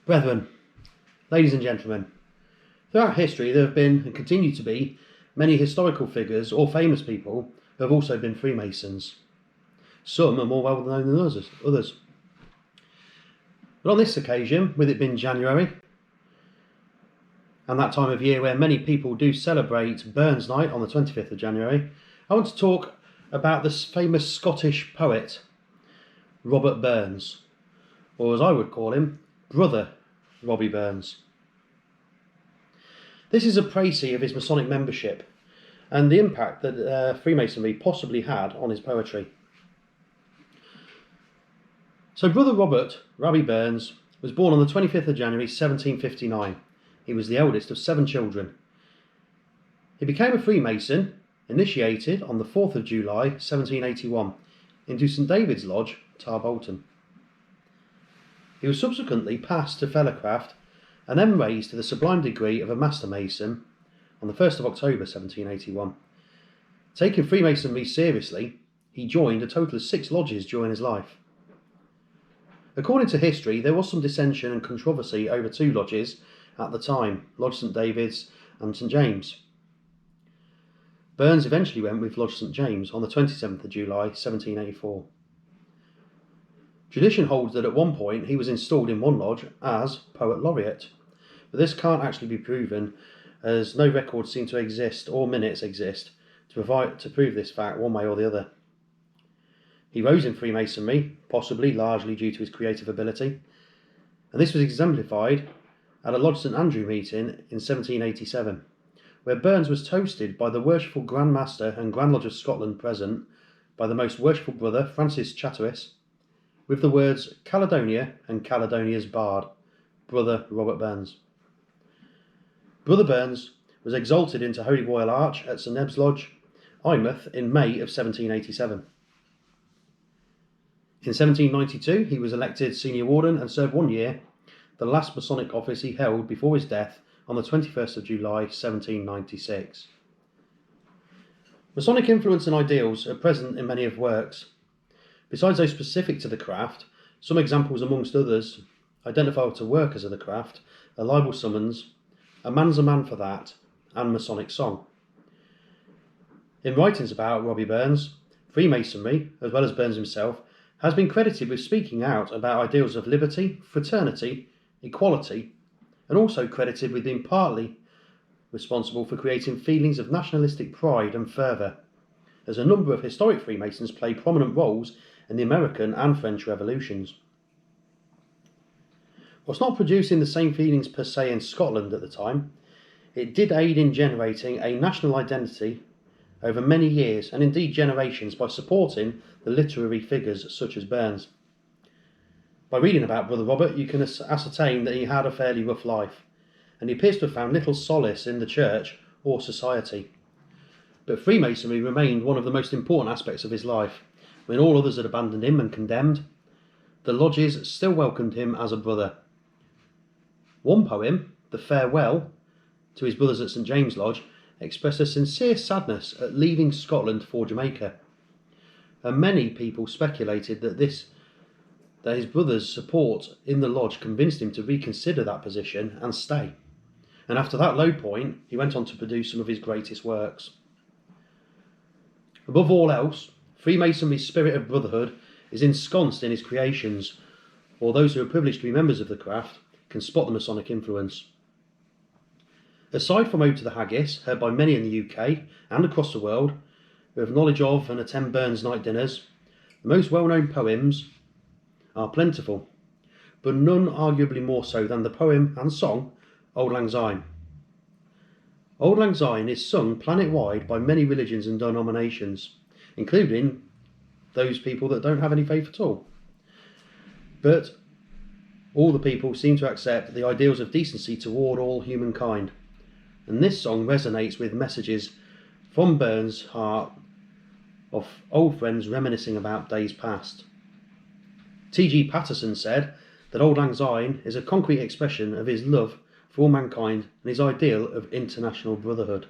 Brethren, ladies and gentlemen, throughout history there have been, and continue to be, many historical figures or famous people who have also been Freemasons. Some are more well known than others. But on this occasion, with it being January, and that time of year where many people do celebrate Burns Night on the 25th of January, I want to talk about this famous Scottish poet, Robert Burns, or as I would call him, Brother Robbie Burns. This is a précis of his Masonic membership and the impact that Freemasonry possibly had on his poetry. So Brother Robert Robbie Burns was born on the 25th of January 1759. He was the eldest of 7 children. He became a Freemason, initiated on the 4th of July 1781 into St David's Lodge, Tarbolton. He was subsequently passed to Fellowcraft and then raised to the sublime degree of a Master Mason on the 1st of October 1781. Taking Freemasonry seriously, he joined a total of 6 lodges during his life. According to history, there was some dissension and controversy over 2 lodges at the time, Lodge St David's and St James. Burns eventually went with Lodge St James on the 27th of July 1784. Tradition holds that at one point he was installed in one lodge as Poet Laureate, but this can't actually be proven as no records seem to exist or minutes exist to prove this fact one way or the other. He rose in Freemasonry, possibly largely due to his creative ability, and this was exemplified at a Lodge St Andrew meeting in 1787, where Burns was toasted by the Worshipful Grand Master and Grand Lodge of Scotland present by the Most Worshipful Brother Francis Chatteris, with the words Caledonia and Caledonia's Bard, Brother Robert Burns. Brother Burns was exalted into Holy Royal Arch at St Neb's Lodge, Eyemouth, in May of 1787. In 1792 he was elected Senior Warden and served 1 year, the last Masonic office he held before his death on the 21st of July 1796. Masonic influence and ideals are present in many of works. Besides those specific to the craft, some examples amongst others identify to workers of the craft are libel summons, A Man's a Man for That, and Masonic Song. In writings about Robbie Burns, Freemasonry, as well as Burns himself, has been credited with speaking out about ideals of liberty, fraternity, equality, and also credited with being partly responsible for creating feelings of nationalistic pride and fervour, as a number of historic Freemasons played prominent roles in the American and French revolutions. Whilst not producing the same feelings per se in Scotland at the time, it did aid in generating a national identity over many years and indeed generations by supporting the literary figures such as Burns. By reading about Brother Robert, you can ascertain that he had a fairly rough life, and he appears to have found little solace in the church or society. But Freemasonry remained one of the most important aspects of his life. When all others had abandoned him and condemned, the lodges still welcomed him as a brother. One poem, The Farewell, to his brothers at St James Lodge, expressed a sincere sadness at leaving Scotland for Jamaica, and many people speculated that his brother's support in the lodge convinced him to reconsider that position and stay. And after that low point, he went on to produce some of his greatest works. Above all else, Freemasonry's spirit of brotherhood is ensconced in his creations, or those who are privileged to be members of the craft can spot the Masonic influence. Aside from Ode to the Haggis, heard by many in the UK and across the world who have knowledge of and attend Burns Night dinners, the most well-known poems are plentiful, but none arguably more so than the poem and song Auld Lang Syne. Auld Lang Syne is sung planet-wide by many religions and denominations, including those people that don't have any faith at all. But all the people seem to accept the ideals of decency toward all humankind, and this song resonates with messages from Burns' heart of old friends reminiscing about days past. T.G. Patterson said that Auld Lang Syne is a concrete expression of his love for all mankind and his ideal of international brotherhood.